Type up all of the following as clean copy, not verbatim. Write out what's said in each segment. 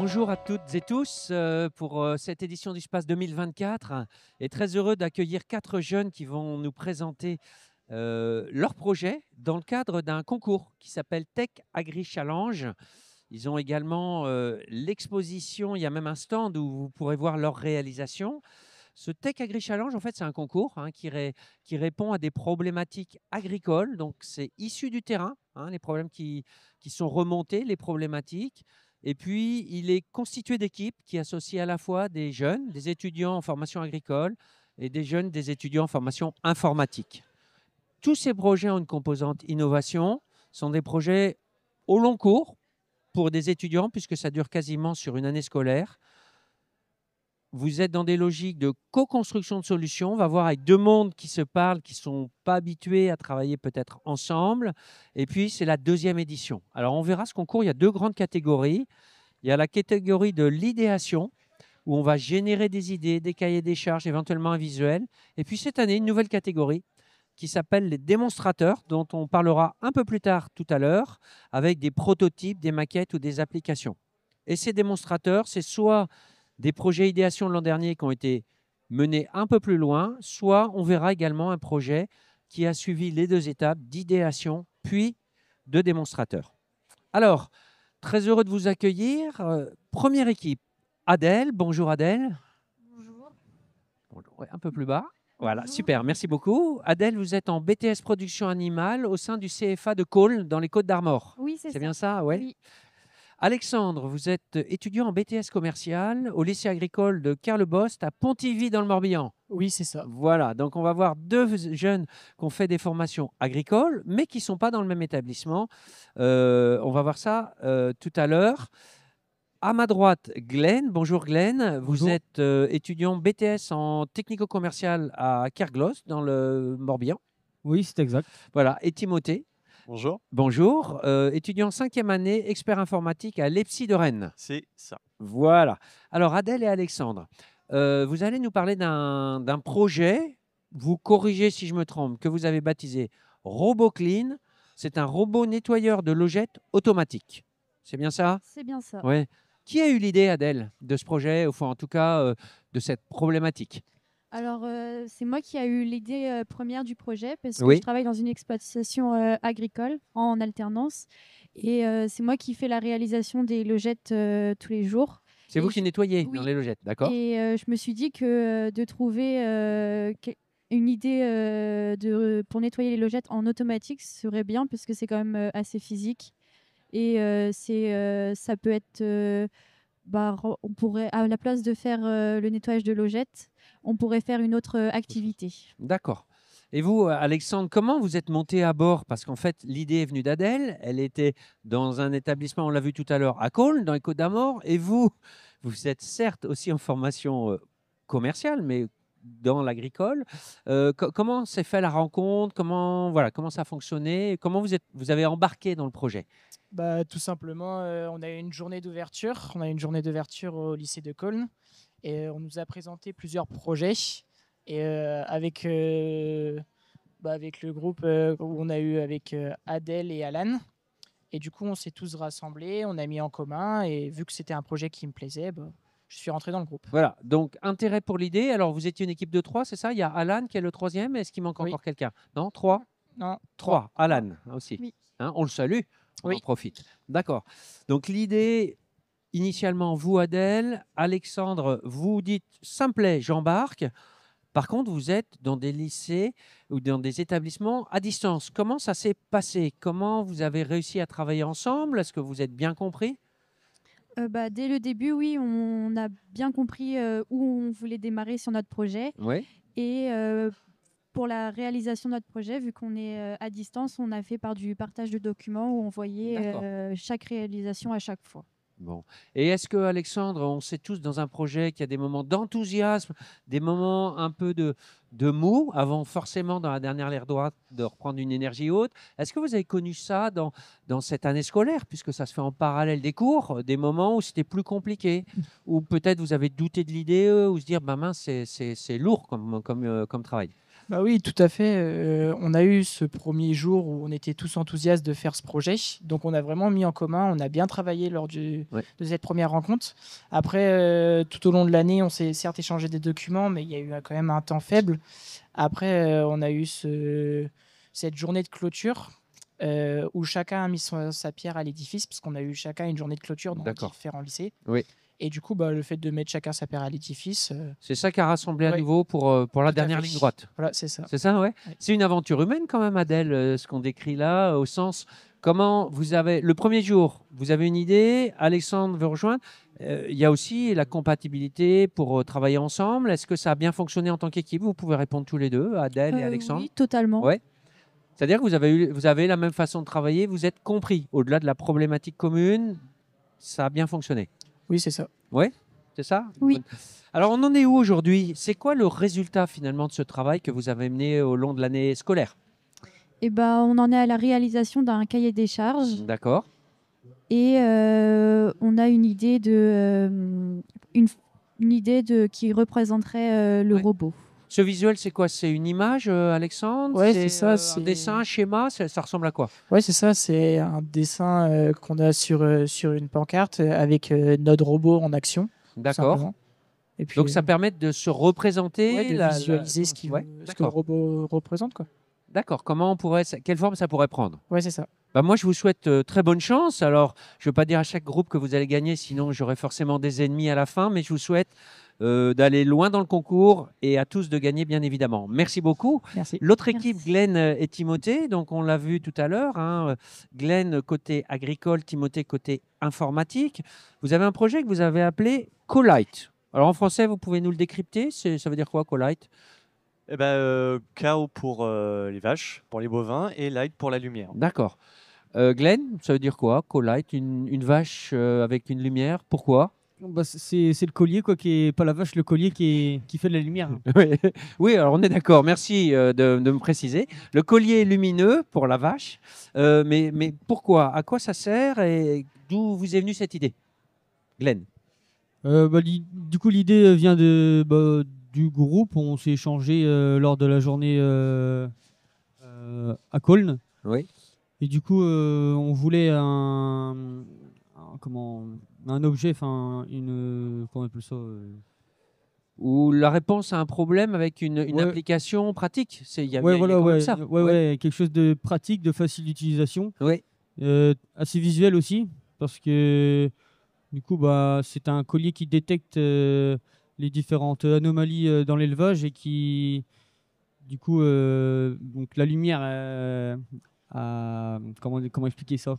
bonjour à toutes et tous pour cette édition du Space 2024 et très heureux d'accueillir 4 jeunes qui vont nous présenter leur projet dans le cadre d'un concours qui s'appelle Tech Agri Challenge. Ils ont également l'exposition, il y a même un stand où vous pourrez voir leur réalisation. Ce Tech Agri Challenge, en fait, c'est un concours qui répond à des problématiques agricoles. Donc, c'est issu du terrain, les problèmes qui sont remontés, les problématiques. Et puis, il est constitué d'équipes qui associent à la fois des jeunes, des étudiants en formation agricole et des jeunes, des étudiants en formation informatique. Tous ces projets ont une composante innovation, sont des projets au long cours pour des étudiants, puisque ça dure quasiment sur une année scolaire. Vous êtes dans des logiques de co-construction de solutions. On va voir avec deux mondes qui se parlent, qui ne sont pas habitués à travailler peut-être ensemble. Et puis, c'est la deuxième édition. Alors, on verra ce concours. Il y a deux grandes catégories. Il y a la catégorie de l'idéation, où on va générer des idées, des cahiers des charges, éventuellement un visuel. Et puis, cette année, une nouvelle catégorie qui s'appelle les démonstrateurs, dont on parlera un peu plus tard tout à l'heure, avec des prototypes, des maquettes ou des applications. Et ces démonstrateurs, c'est soit des projets idéation de l'an dernier qui ont été menés un peu plus loin, soit on verra également un projet qui a suivi les deux étapes d'idéation puis de démonstrateur. Alors, très heureux de vous accueillir. Première équipe, Adèle. Bonjour Adèle. Bonjour. Bonjour. Ouais, un peu plus bas. Voilà, Bonjour. super, merci beaucoup. Adèle, vous êtes en BTS Production Animale au sein du CFA de Cosne, dans les Côtes-d'Armor. Oui, c'est ça. Bien ça, ouais. Oui. Alexandre, vous êtes étudiant en BTS commercial au lycée agricole de Carlebost à Pontivy dans le Morbihan. Oui, c'est ça. Voilà, donc on va voir deux jeunes qui ont fait des formations agricoles, mais qui ne sont pas dans le même établissement. On va voir ça tout à l'heure. À ma droite, Glenn. Bonjour Glenn. Vous Bonjour. êtes étudiant BTS en technico-commercial à Kerglos dans le Morbihan. Oui, c'est exact. Voilà, et Timothée. Bonjour. Bonjour, étudiant 5e année, expert informatique à l'EPSI de Rennes. C'est ça. Voilà. Alors, Adèle et Alexandre, vous allez nous parler d'un projet, vous corrigez si je me trompe, que vous avez baptisé RoboClean. C'est un robot nettoyeur de logettes automatique. C'est bien ça? C'est bien ça. Ouais. Qui a eu l'idée, Adèle, de ce projet, enfin, en tout cas, de cette problématique? Alors, c'est moi qui ai eu l'idée première du projet parce que Oui. je travaille dans une exploitation agricole en alternance et c'est moi qui fais la réalisation des logettes tous les jours. C'est Et vous qui nettoyez oui. dans les logettes, d'accord? Et je me suis dit que de trouver une idée pour nettoyer les logettes en automatique serait bien parce que c'est quand même assez physique et ça peut être on pourrait, à la place de faire le nettoyage de logettes, on pourrait faire une autre activité. D'accord. Et vous, Alexandre, comment vous êtes monté à bord? Parce qu'en fait, l'idée est venue d'Adèle. Elle était dans un établissement, on l'a vu tout à l'heure, à Cosne, dans les Côtes-d'Armor. Et vous, vous êtes certes aussi en formation commerciale, mais dans l'agricole. Comment s'est fait la rencontre? Comment ça a fonctionné? Comment vous avez embarqué dans le projet? Tout simplement, on a eu une journée d'ouverture. On a eu une journée d'ouverture au lycée de Cosne et on nous a présenté plusieurs projets. Et avec le groupe où on a eu avec Adèle et Alan. Et du coup, on s'est tous rassemblés, on a mis en commun. Et vu que c'était un projet qui me plaisait, je suis rentré dans le groupe. Voilà, donc intérêt pour l'idée. Alors, vous étiez une équipe de 3, c'est ça? Il y a Alan qui est le 3e. Est-ce qu'il manque Oui. encore quelqu'un? Non, 3? Non, 3. Alan aussi. Oui. On le salue, on Oui. en profite. D'accord. Donc, l'idée, initialement, vous, Adèle, Alexandre, vous dites simplet, j'embarque. Par contre, vous êtes dans des lycées ou dans des établissements à distance. Comment ça s'est passé? Comment vous avez réussi à travailler ensemble? Est-ce que vous êtes bien compris? Dès le début, oui, on a bien compris où on voulait démarrer sur notre projet. Oui. Et pour la réalisation de notre projet, vu qu'on est à distance, on a fait par du partage de documents où on voyait chaque réalisation à chaque fois. Bon. Et est-ce que, Alexandre, on sait tous dans un projet qu'il y a des moments d'enthousiasme, des moments un peu de mou, avant forcément, dans la dernière ligne droite, de reprendre une énergie haute. Est-ce que vous avez connu ça dans cette année scolaire, puisque ça se fait en parallèle des cours, des moments où c'était plus compliqué, ou peut-être vous avez douté de l'idée, ou se dire, mince, c'est lourd comme travail? Bah oui, tout à fait. On a eu ce premier jour où on était tous enthousiastes de faire ce projet. Donc, on a vraiment mis en commun, on a bien travaillé lors Ouais. de cette première rencontre. Après, tout au long de l'année, on s'est certes échangé des documents, mais il y a eu quand même un temps faible. Après, on a eu cette journée de clôture où chacun a mis sa pierre à l'édifice, parce qu'on a eu chacun une journée de clôture dans D'accord. différents lycées. Oui. Et du coup, bah, le fait de mettre chacun sa pierre à l'édifice, C'est ça qui a rassemblé à Ouais. nouveau pour la Tout à dernière fait. ligne droite. voilà, c'est ça. C'est ça, ouais. Ouais. C'est une aventure humaine quand même, Adèle, ce qu'on décrit là, au sens comment vous avez le premier jour, vous avez une idée, Alexandre veut rejoindre. Il y a aussi la compatibilité pour travailler ensemble. Est-ce que ça a bien fonctionné en tant qu'équipe? Vous pouvez répondre tous les deux, Adèle et Alexandre. Oui, totalement. Ouais. C'est-à-dire que vous avez la même façon de travailler, vous êtes compris. Au-delà de la problématique commune, ça a bien fonctionné. Oui, c'est ça. Ouais, c'est ça? Oui. Alors, on en est où aujourd'hui? C'est quoi le résultat finalement de ce travail que vous avez mené au long de l'année scolaire? Et ben, on en est à la réalisation d'un cahier des charges D'accord. et on a une idée qui représenterait le Ouais. robot. Ce visuel, c'est quoi? C'est une image, Alexandre? Ouais, c'est ça, un c'est- dessin, un schéma? Ça ressemble à quoi? Ouais, c'est ça. C'est un dessin qu'on a sur une pancarte avec notre robot en action. tout D'accord. simplement. Et puis, Donc, ça permet de se représenter, ouais, de visualiser ce que le D'accord. robot représente, quoi. D'accord. Comment on pourrait, quelle forme ça pourrait prendre? Ouais, c'est ça. Bah, moi, je vous souhaite très bonne chance. Alors, je ne veux pas dire à chaque groupe que vous allez gagner, sinon j'aurai forcément des ennemis à la fin, mais je vous souhaite d'aller loin dans le concours et à tous de gagner, bien évidemment. Merci beaucoup. Merci. L'autre équipe, Merci. Glenn et Timothée, donc on l'a vu tout à l'heure, hein, Glenn côté agricole, Timothée côté informatique. Vous avez un projet que vous avez appelé Colite. Alors en français, vous pouvez nous le décrypter? Ça veut dire quoi, Colite? Eh ben, chaos pour les vaches, pour les bovins, et light pour la lumière. D'accord. Glenn, ça veut dire quoi, Colite? Une vache avec une lumière? Pourquoi? Bah, c'est le collier, quoi, qui est pas la vache, le collier qui fait de la lumière. Oui, oui, alors on est d'accord. Merci de me préciser. Le collier est lumineux pour la vache, mais pourquoi? À quoi ça sert et d'où vous est venue cette idée? Glenn. Du coup, l'idée vient du groupe. On s'est échangé lors de la journée à Cologne. Oui. Et du coup, on voulait un objet, enfin, comment on appelle ça Ou la réponse à un problème avec une Ouais. application pratique. Il y a Ouais, quand voilà, même ouais, ça. ouais, quelque chose de pratique, de facile d'utilisation, Oui. assez visuel aussi, parce que du coup, bah, c'est un collier qui détecte les différentes anomalies dans l'élevage et qui, du coup, donc la lumière, comment expliquer ça?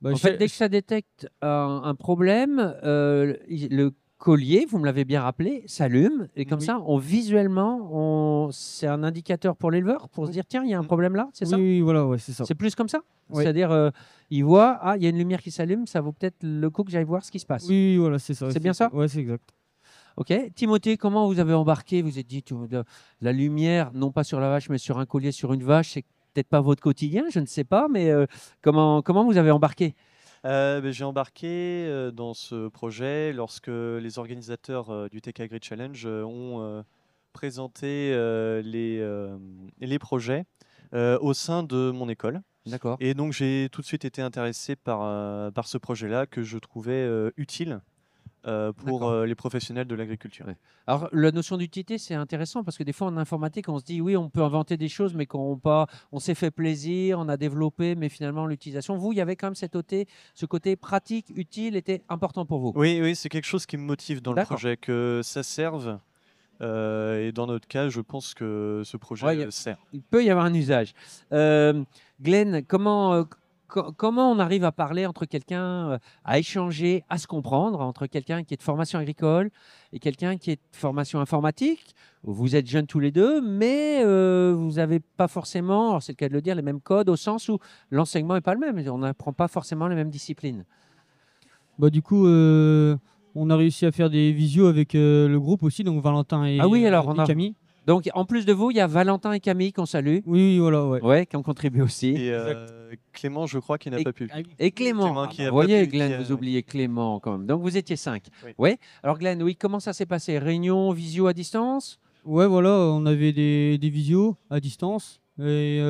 Bah, En fait, dès que ça détecte un problème, le collier, vous me l'avez bien rappelé, s'allume et comme Oui. ça, visuellement, c'est un indicateur pour l'éleveur pour se dire tiens, il y a un problème là, c'est ça? Oui, voilà, ouais, c'est ça. C'est plus comme ça? Ouais. C'est-à-dire, il voit, ah, il y a une lumière qui s'allume, ça vaut peut-être le coup que j'aille voir ce qui se passe. Oui, voilà, c'est ça. C'est bien ça? Ouais, c'est exact. Ok. Timothée, comment vous avez embarqué? Vous êtes dit, la lumière, non pas sur la vache, mais sur un collier, sur une vache, c'est peut-être pas votre quotidien, je ne sais pas, mais comment vous avez embarqué? J'ai embarqué dans ce projet lorsque les organisateurs du Tech Agri Challenge ont présenté les projets au sein de mon école. D'accord. Et donc j'ai tout de suite été intéressé par ce projet-là que je trouvais utile pour D'accord. les professionnels de l'agriculture. Ouais. Alors, la notion d'utilité, c'est intéressant parce que des fois, en informatique, on se dit oui, on peut inventer des choses, mais on s'est fait plaisir, on a développé, mais finalement, l'utilisation. Vous, il y avait quand même ce côté pratique, utile, était important pour vous. Oui, oui, c'est quelque chose qui me motive dans le D'accord. projet, que ça serve. Et dans notre cas, je pense que ce projet Ouais, sert. Il peut y avoir un usage. Glenn, comment on arrive à parler entre quelqu'un, à échanger, à se comprendre entre quelqu'un qui est de formation agricole et quelqu'un qui est de formation informatique? Vous êtes jeunes tous les deux, mais vous n'avez pas forcément, alors c'est le cas de le dire, les mêmes codes au sens où l'enseignement n'est pas le même. On n'apprend pas forcément les mêmes disciplines. Bah, du coup, on a réussi à faire des visios avec le groupe aussi, donc Valentin et, Ah oui, alors et Camille. Donc, en plus de vous, il y a Valentin et Camille qu'on salue, Oui, voilà, ouais. ouais, qui ont contribué aussi. Et Clément, je crois qu'il n'a pas pu. Et Clément, Clément qui a vous pas voyez, pu, Glenn, qui a- vous oubliez Clément quand même. Donc vous étiez 5. Oui. Oui. Alors Glenn, oui, comment ça s'est passé? Réunion, visio à distance? Ouais, voilà, on avait des visios à distance et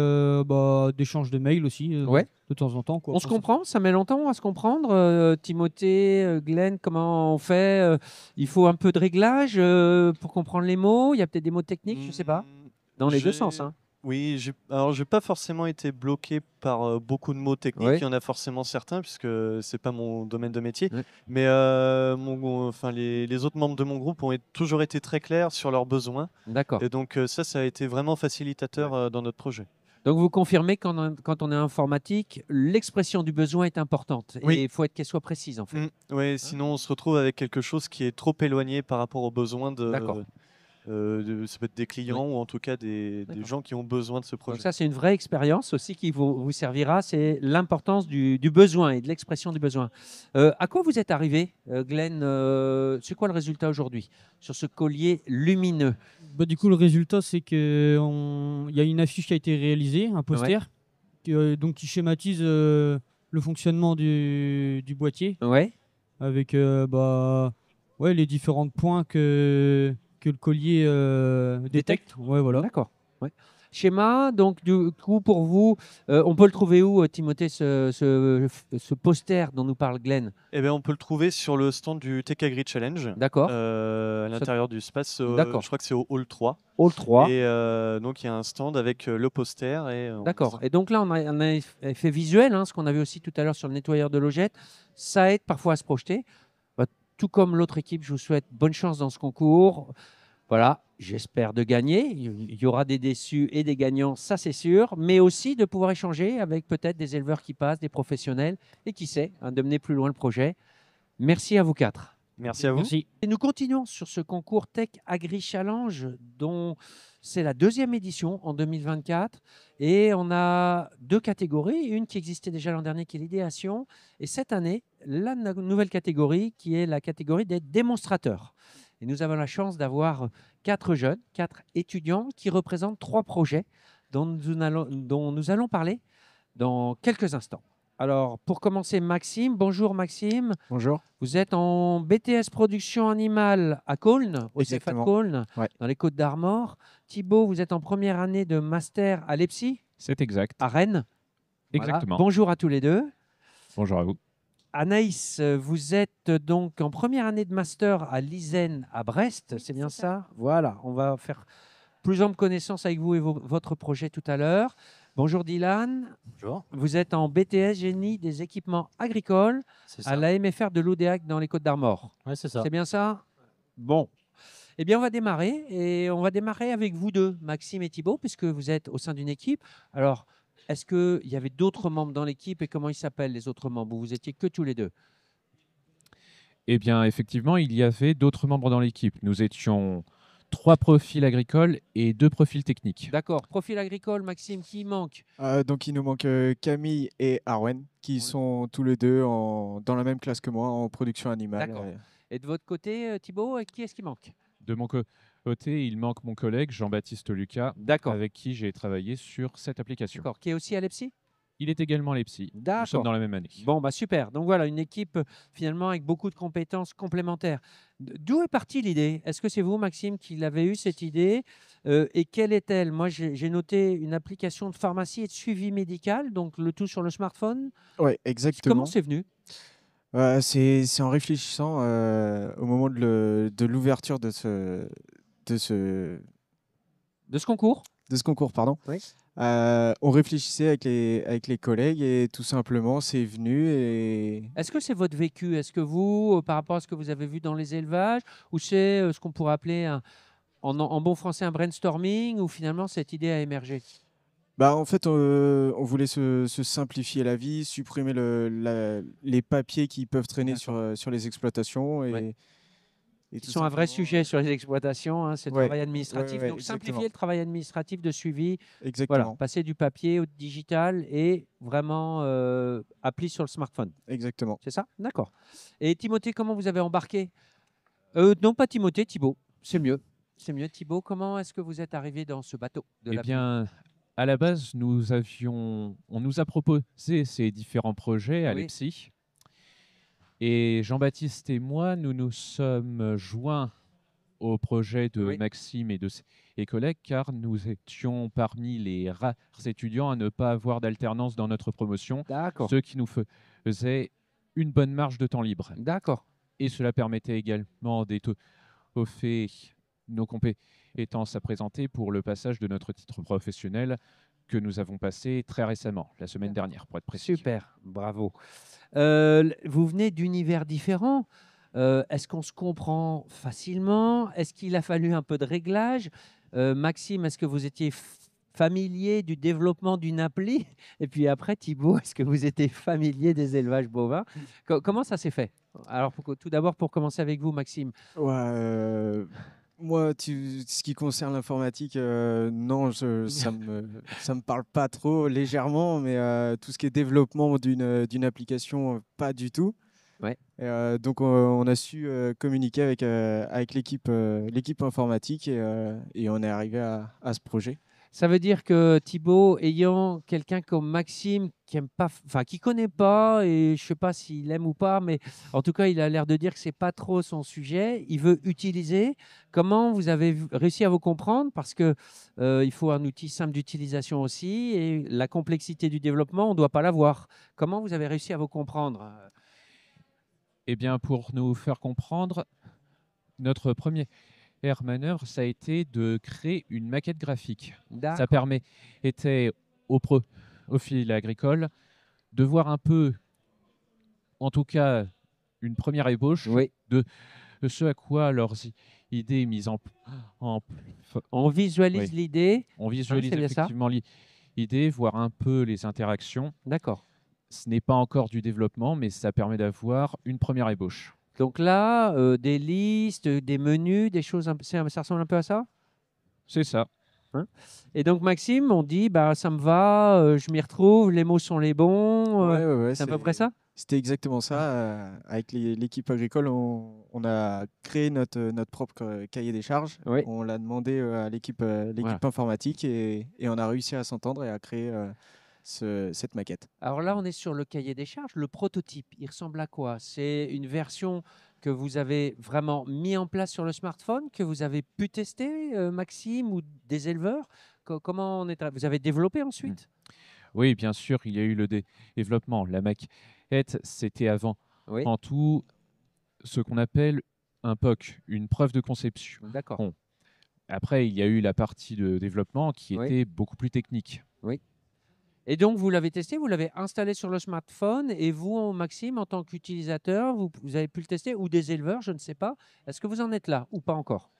d'échanges de mails aussi Ouais. de temps en temps, quoi. On se comprend, ça met longtemps à se comprendre. Timothée, Glenn, comment on fait il faut un peu de réglage pour comprendre les mots. Il y a peut-être des mots techniques, je ne sais pas. Dans les deux sens. Hein. Oui, alors j'ai pas forcément été bloqué par beaucoup de mots techniques. Ouais. Il y en a forcément certains puisque c'est pas mon domaine de métier. Ouais. Mais les autres membres de mon groupe ont toujours été très clairs sur leurs besoins. D'accord. Et donc ça a été vraiment facilitateur dans notre projet. Donc vous confirmez quand on est informatique, l'expression du besoin est importante. Oui. Et il faut qu'elle soit précise en fait. Oui, sinon on se retrouve avec quelque chose qui est trop éloigné par rapport aux besoins D'accord. ça peut être des clients ou en tout cas des gens qui ont besoin de ce projet. Donc ça, c'est une vraie expérience aussi qui vous servira. C'est l'importance du besoin et de l'expression du besoin. À quoi vous êtes arrivé, Glenn c'est quoi le résultat aujourd'hui sur ce collier lumineux? Du coup, le résultat, c'est qu'il y a une affiche qui a été réalisée, un poster, qui schématise le fonctionnement du boîtier. Ouais. Avec les différents points que le collier détecte. Ouais, voilà. D'accord. Ouais. Schéma, donc du coup pour vous, on peut le trouver où, Timothée, ce poster dont nous parle Glenn? Eh bien, on peut le trouver sur le stand du Tech Agri Challenge. D'accord. À l'intérieur du space. D'accord. Je crois que c'est au Hall 3. Hall 3. Et donc, il y a un stand avec le poster. D'accord. Et donc là, on a effet visuel, ce qu'on avait aussi tout à l'heure sur le nettoyeur de logettes. Ça aide parfois à se projeter. Tout comme l'autre équipe, je vous souhaite bonne chance dans ce concours. Voilà, j'espère de gagner. Il y aura des déçus et des gagnants, ça c'est sûr, mais aussi de pouvoir échanger avec peut-être des éleveurs qui passent, des professionnels, et qui sait, de mener plus loin le projet. Merci à vous quatre. Merci à vous. Merci. Et nous continuons sur ce concours Tech Agri Challenge, dont c'est la 2e édition en 2024. Et on a 2 catégories, une qui existait déjà l'an dernier, qui est l'idéation, et cette année, la nouvelle catégorie, qui est la catégorie des démonstrateurs. Et nous avons la chance d'avoir 4 jeunes, 4 étudiants qui représentent 3 projets dont nous allons parler dans quelques instants. Alors, pour commencer, Maxime. Bonjour Maxime. Bonjour. Vous êtes en BTS Production Animale à Cosne, au CFA de Exactement. Cosne, Ouais. dans les Côtes d'Armor. Thibaut, vous êtes en première année de master à l'EPSI, C'est exact. à Rennes. Voilà. Exactement. Bonjour à tous les deux. Bonjour à vous. Anaïs, vous êtes donc en première année de master à l'ISEN à Brest, c'est bien ça? Voilà, on va faire plus ample connaissance avec vous et votre projet tout à l'heure. Bonjour Dylan. Bonjour. Vous êtes en BTS Génie des équipements agricoles à la MFR de l'Oudéac dans les Côtes d'Armor. Ouais, c'est ça. C'est bien ça? Bon. Eh bien, on va démarrer et on va démarrer avec vous deux, Maxime et Thibaut, puisque vous êtes au sein d'une équipe. Alors, est-ce qu'il y avait d'autres membres dans l'équipe et comment ils s'appellent les autres membres? Vous étiez que tous les deux? Eh bien, effectivement, il y avait d'autres membres dans l'équipe. Nous étions 3 profils agricoles et 2 profils techniques. D'accord. Profil agricole, Maxime, qui manque? Donc, il nous manque Camille et Arwen, qui sont tous les deux dans la même classe que moi, en production animale. D'accord. Et de votre côté, Thibaut, qui est-ce qui manque? De mon côté, il manque mon collègue Jean-Baptiste Lucas, D'accord. avec qui j'ai travaillé sur cette application. D'accord. Qui est aussi à l'EPSI? Il est également l'EPSI. Nous D'accord. sommes dans la même année. Bon, bah super. Donc voilà, une équipe finalement avec beaucoup de compétences complémentaires. D'où est partie l'idée? Est-ce que c'est vous, Maxime, qui l'avez eu cette idée? Et quelle est-elle? Moi, j'ai noté une application de pharmacie et de suivi médical, donc le tout sur le smartphone. Oui, exactement. Comment c'est venu? C'est en réfléchissant au moment de l'ouverture de ce concours. De ce concours, pardon. Oui. On réfléchissait avec les collègues et tout simplement, c'est venu. Est-ce que c'est votre vécu? Est-ce que vous, par rapport à ce que vous avez vu dans les élevages, ou c'est ce qu'on pourrait appeler en bon français un brainstorming, ou finalement cette idée a émergé? En fait, on voulait se simplifier la vie, supprimer les papiers qui peuvent traîner sur les exploitations. Qui sont un vrai sujet sur les exploitations, c'est le travail administratif. Donc, simplifier le travail administratif de suivi. Exactement. Voilà, passer du papier au digital et vraiment appli sur le smartphone. Exactement. C'est ça? D'accord. Et Timothée, comment vous avez embarqué? Non, pas Timothée, Thibaut. C'est mieux. C'est mieux. Thibaut, comment est-ce que vous êtes arrivé dans ce bateau de Eh bien, à la base, on nous a proposé ces différents projets à l'EPSI. Et Jean-Baptiste et moi, nous nous sommes joints au projet de Oui. Maxime et de ses collègues, car nous étions parmi les rares étudiants à ne pas avoir d'alternance dans notre promotion, D'accord. ce qui nous faisait une bonne marge de temps libre. D'accord. Et cela permettait également d'étoffer nos compétences à présenter pour le passage de notre titre professionnel que nous avons passé très récemment, la semaine dernière, pour être précis. Super, bravo. Vous venez d'univers différents. Est-ce qu'on se comprend facilement? Est-ce qu'il a fallu un peu de réglage? Maxime, est-ce que vous étiez familier du développement d'une appli? Et puis après, Thibaut, est-ce que vous étiez familier des élevages bovins? Comment ça s'est fait? Alors, tout d'abord, pour commencer avec vous, Maxime. Ouais, moi, ce qui concerne l'informatique, non, ça me parle pas trop, légèrement, mais tout ce qui est développement d'une application, pas du tout. Ouais. Et, donc, on a su communiquer avec l'équipe informatique et on est arrivé à ce projet. Ça veut dire que Thibaut, ayant quelqu'un comme Maxime qui aime pas, enfin qui connaît pas, et je sais pas s'il aime ou pas, mais en tout cas, il a l'air de dire que c'est pas trop son sujet. Il veut utiliser. Comment vous avez réussi à vous comprendre? Parce que il faut un outil simple d'utilisation aussi, et la complexité du développement, on doit pas l'avoir. Comment vous avez réussi à vous comprendre? Eh bien, pour nous faire comprendre, notre première manœuvre, ça a été de créer une maquette graphique. Ça D'accord. permettait au profil agricole de voir un peu, en tout cas, une première ébauche Oui. de ce à quoi leurs idées mises en On visualise Oui. l'idée. on visualise c'est bien ça. effectivement l'idée, voir un peu les interactions. D'accord. Ce n'est pas encore du développement, mais ça permet d'avoir une première ébauche. Donc là, des listes, des menus, des choses, ça ressemble un peu à ça? C'est ça. Et donc Maxime, on dit, bah, ça me va, je m'y retrouve, les mots sont les bons. Ouais, C'est à peu près ça? C'était exactement ça. Avec l'équipe agricole, on a créé notre propre cahier des charges. Oui. On l'a demandé à l'équipe Voilà. informatique et on a réussi à s'entendre et à créer cette maquette. Alors là, on est sur le cahier des charges. Le prototype, il ressemble à quoi? C'est une version que vous avez vraiment mis en place sur le smartphone, que vous avez pu tester, Maxime, ou des éleveurs? Comment on est vous avez développé ensuite? Oui, bien sûr, il y a eu le développement. La maquette, c'était avant Oui. en tout ce qu'on appelle un POC, une preuve de conception. D'accord. Bon. Après, il y a eu la partie de développement qui Oui. était beaucoup plus technique. Et donc, vous l'avez testé, vous l'avez installé sur le smartphone, et vous, Maxime, en tant qu'utilisateur, vous avez pu le tester, ou des éleveurs, je ne sais pas. Est-ce que vous en êtes là ou pas encore?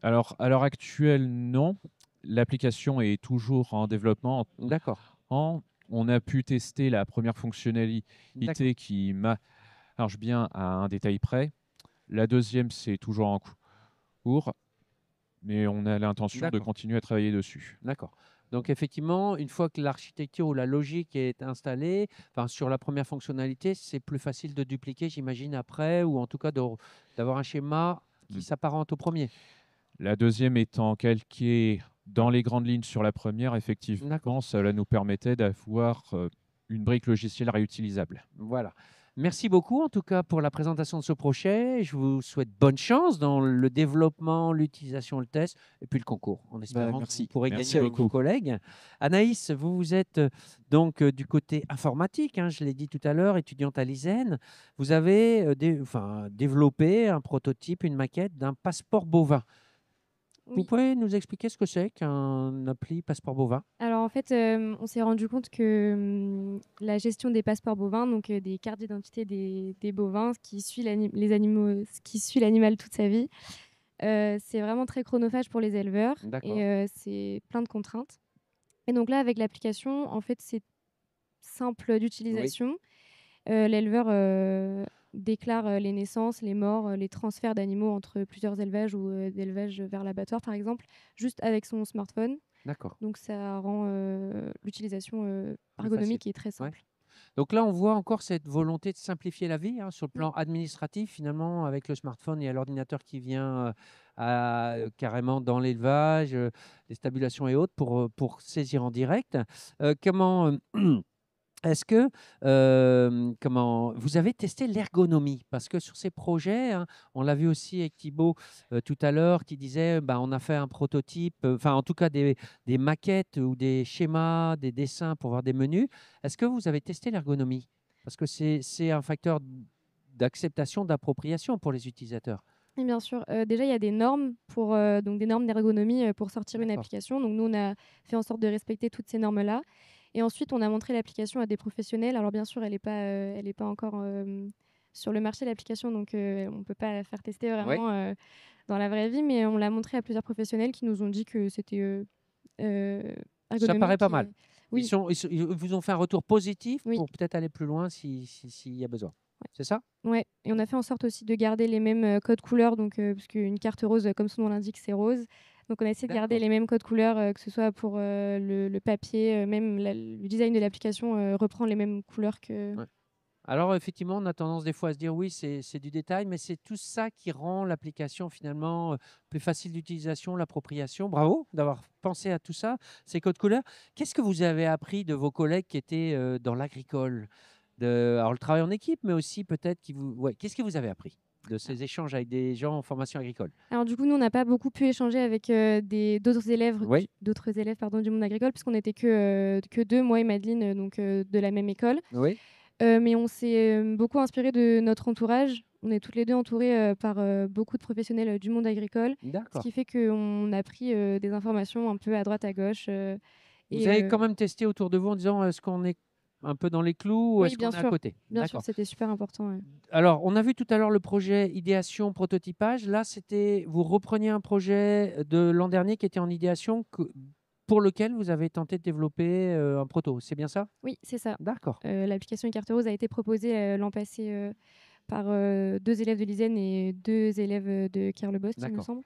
Alors, à l'heure actuelle, non. L'application est toujours en développement. D'accord. On a pu tester la première fonctionnalité D'accord. qui marche bien à un détail près. La deuxième, c'est toujours en cours, mais on a l'intention de D'accord. continuer à travailler dessus. D'accord. Donc, effectivement, une fois que l'architecture ou la logique est installée, enfin, sur la première fonctionnalité, c'est plus facile de dupliquer, j'imagine, après, ou en tout cas d'avoir un schéma qui Mm. s'apparente au premier. La deuxième étant calquée dans les grandes lignes sur la première, effectivement, D'accord. cela nous permettait d'avoir une brique logicielle réutilisable. Voilà. Merci beaucoup, en tout cas, pour la présentation de ce projet. Je vous souhaite bonne chance dans le développement, l'utilisation, le test, et puis le concours, en espérant que merci. vous pourrez Merci gagner avec vos beaucoup. collègues. Anaïs, vous êtes donc du côté informatique, hein, je l'ai dit tout à l'heure, étudiante à l'ISEN. Vous avez développé un prototype, une maquette d'un passeport bovin. Vous Oui. pouvez nous expliquer ce que c'est qu'un appli passeport bovin? Alors en fait, on s'est rendu compte que la gestion des passeports bovins, donc des cartes d'identité des bovins, ce qui suit ce qui suit l'animal toute sa vie, c'est vraiment très chronophage pour les éleveurs D'accord. et c'est plein de contraintes. Et donc là, avec l'application, en fait, c'est simple d'utilisation. L'éleveur déclare les naissances, les morts, les transferts d'animaux entre plusieurs élevages ou d'élevages vers l'abattoir, par exemple, juste avec son smartphone. D'accord. Donc ça rend l'utilisation Plus ergonomique facile. et très simple. Donc là, on voit encore cette volonté de simplifier la vie, hein, sur le plan administratif, finalement, avec le smartphone et l'ordinateur qui vient carrément dans l'élevage, les stabulations et autres, pour saisir en direct. Comment Est-ce que comment vous avez testé l'ergonomie? Parce que sur ces projets, hein, on l'a vu aussi avec Thibaut tout à l'heure, qui disait bah, on a fait un prototype, enfin en tout cas des maquettes ou des schémas, des dessins pour voir des menus. Est-ce que vous avez testé l'ergonomie? Parce que c'est un facteur d'acceptation, d'appropriation pour les utilisateurs. Et bien sûr, déjà, il y a des normes pour, donc des normes d'ergonomie pour sortir une D'accord. application. Donc nous, on a fait en sorte de respecter toutes ces normes-là. Et ensuite, on a montré l'application à des professionnels. Alors bien sûr, elle est pas encore sur le marché, l'application, donc on ne peut pas la faire tester Oui, vraiment dans la vraie vie, mais on l'a montré à plusieurs professionnels qui nous ont dit que c'était ça paraît ergonomique. pas mal. Oui, Ils vous ont fait un retour positif oui. pour peut-être aller plus loin s'il y a besoin. C'est ça? Ouais, et on a fait en sorte aussi de garder les mêmes codes couleurs, donc parce qu'une carte rose, comme son nom l'indique, c'est rose. Donc on a essayé de garder D'accord. les mêmes codes couleurs, que ce soit pour le papier, même le design de l'application reprend les mêmes couleurs que. Ouais. Alors effectivement, on a tendance des fois à se dire oui, c'est du détail, mais c'est tout ça qui rend l'application finalement plus facile d'utilisation, l'appropriation. Bravo d'avoir pensé à tout ça, ces codes couleurs. Qu'est-ce que vous avez appris de vos collègues qui étaient dans l'agricole? Alors le travail en équipe, mais aussi peut-être ouais, qu'est-ce que vous avez appris de ces échanges avec des gens en formation agricole? Alors du coup, nous, on n'a pas beaucoup pu échanger avec Oui, d'autres élèves pardon, du monde agricole, puisqu'on n'était que deux, moi et Madeleine, donc de la même école. oui, Mais on s'est beaucoup inspiré de notre entourage. On est toutes les deux entourées par beaucoup de professionnels du monde agricole, ce d'accord. qui fait qu'on a pris des informations un peu à droite, à gauche. Vous Et avez quand même testé autour de vous en disant est-ce qu'on est un peu dans les clous ou oui, est-ce qu'on est à côté? bien sûr, D'accord. c'était super important. Ouais. Alors, on a vu tout à l'heure le projet idéation, prototypage. Là, vous repreniez un projet de l'an dernier qui était en idéation, pour lequel vous avez tenté de développer un proto. C'est bien ça? Oui, c'est ça. D'accord. L'application Carte Rose a été proposée l'an passé par deux élèves de l'ISEN et deux élèves de Kerlebost, il me D'accord. semble.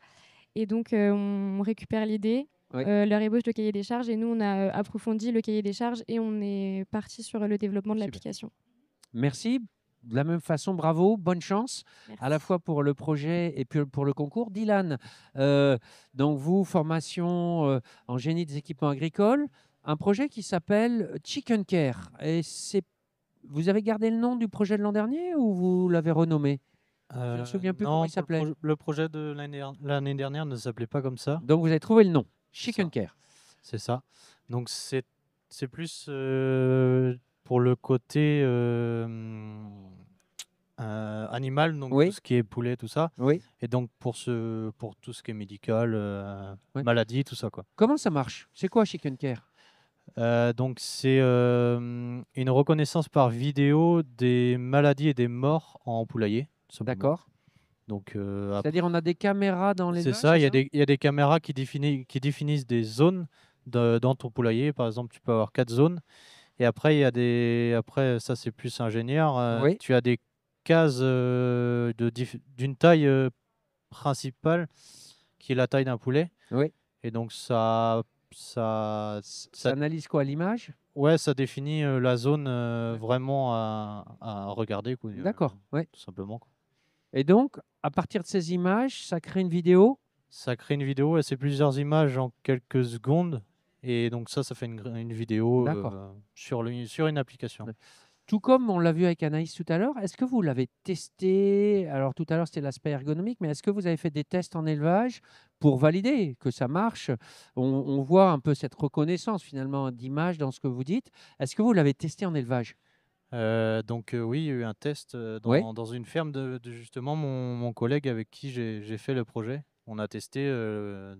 Et donc, on récupère l'idée, Oui. leur ébauche de cahier des charges, et nous, on a approfondi le cahier des charges et on est parti sur le développement de Super. l'application. Merci. De la même façon, bravo, bonne chance, Merci. à la fois pour le projet et puis pour le concours. Dylan, donc vous, formation en génie des équipements agricoles, un projet qui s'appelle Chicken Care. Et vous avez gardé le nom du projet de l'an dernier ou vous l'avez renommé? Je ne me souviens plus comment Non, il s'appelait. le projet de l'année dernière ne s'appelait pas comme ça. Donc vous avez trouvé le nom, C'est Chicken ça. Care. C'est ça. Donc c'est plus pour le côté animal, donc Oui. tout ce qui est poulet, tout ça. Oui. Et donc pour tout ce qui est médical, Ouais. maladie, tout ça quoi. Comment ça marche? C'est quoi Chicken Care? Donc c'est une reconnaissance par vidéo des maladies et des morts en poulailler. Tout simplement. D'accord. Donc C'est-à-dire on a des caméras dans les c'est ça, il y a des caméras qui définissent des zones dans ton poulailler. Par exemple, tu peux avoir 4 zones. Et après, après ça c'est plus ingénieur. Oui. Tu as des cases d'une taille principale qui est la taille d'un poulet. Oui. Et donc ça Ça analyse quoi, l'image? ouais, ça définit la zone vraiment à regarder, quoi, D'accord. Oui. tout simplement, quoi. Et donc, à partir de ces images, ça crée une vidéo? Ça crée une vidéo et c'est plusieurs images en quelques secondes. Et donc ça fait une vidéo D'accord. sur une application. Ouais. Tout comme on l'a vu avec Anaïs tout à l'heure, est-ce que vous l'avez testé? Alors tout à l'heure, c'était l'aspect ergonomique, mais est-ce que vous avez fait des tests en élevage pour valider que ça marche? On voit un peu cette reconnaissance finalement d'image dans ce que vous dites. Est-ce que vous l'avez testé en élevage? Donc oui, il y a eu un test Oui. dans une ferme de justement mon collègue avec qui j'ai fait le projet. On a testé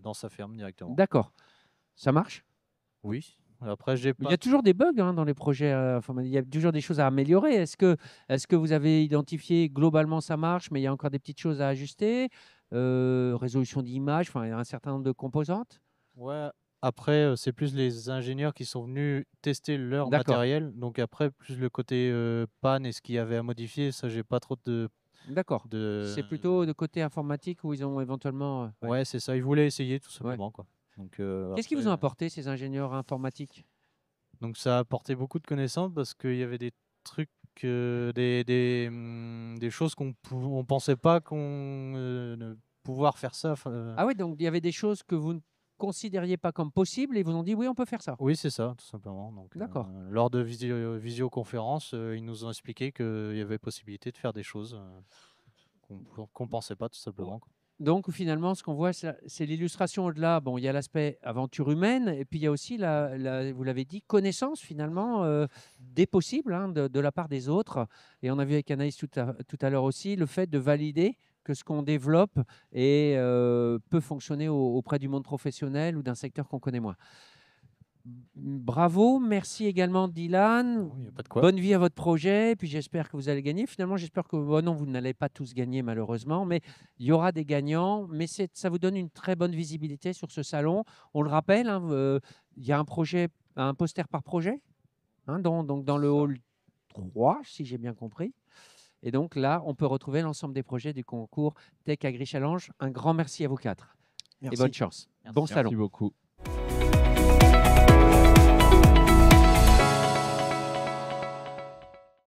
dans sa ferme directement. D'accord. Ça marche? Oui. Après, j'ai Il pas. y a toujours des bugs dans les projets informatiques. Il y a toujours des choses à améliorer. Est-ce que vous avez identifié globalement ça marche, mais il y a encore des petites choses à ajuster? Résolution d'image, enfin, il y a un certain nombre de composantes. Ouais. Après, c'est plus les ingénieurs qui sont venus tester leur D'accord. matériel. Donc après, plus le côté panne et ce qu'il y avait à modifier, ça, j'ai pas trop D'accord. de. C'est plutôt de côté informatique où ils ont éventuellement. Ouais. Ouais, c'est ça. Ils voulaient essayer tout Ouais. simplement, quoi. Donc Qu'est-ce qu'ils vous ont après, apporté, ces ingénieurs informatiques? donc ça a apporté beaucoup de connaissances parce qu'il y avait des trucs, des choses on pensait pas qu'on pouvoir faire ça. Ah oui, donc il y avait des choses que vous ne considériez pas comme possible et ils vous ont dit oui, on peut faire ça. Oui, c'est ça, tout simplement. Donc, D'accord. lors de visioconférence, ils nous ont expliqué qu'il y avait possibilité de faire des choses qu'on ne pensait pas, tout simplement. Donc finalement, ce qu'on voit, c'est l'illustration au-delà. Bon, il y a l'aspect aventure humaine, et puis il y a aussi, vous l'avez dit, connaissance finalement des possibles hein, de la part des autres. Et on a vu avec Anaïs tout à l'heure aussi le fait de valider que ce qu'on développe peut fonctionner auprès du monde professionnel ou d'un secteur qu'on connaît moins. Bravo, merci également Dylan. Il y a pas de quoi. Bonne vie à votre projet, puis j'espère que vous allez gagner. Finalement, j'espère que non, vous n'allez pas tous gagner malheureusement, mais il y aura des gagnants. Mais ça vous donne une très bonne visibilité sur ce salon. On le rappelle, hein, il y a un poster par projet, hein, donc dans le hall 3, si j'ai bien compris. Et donc là, on peut retrouver l'ensemble des projets du concours Tech Agri Challenge. Un grand merci à vous quatre. Merci. Et bonne chance. Bon salon. Merci beaucoup.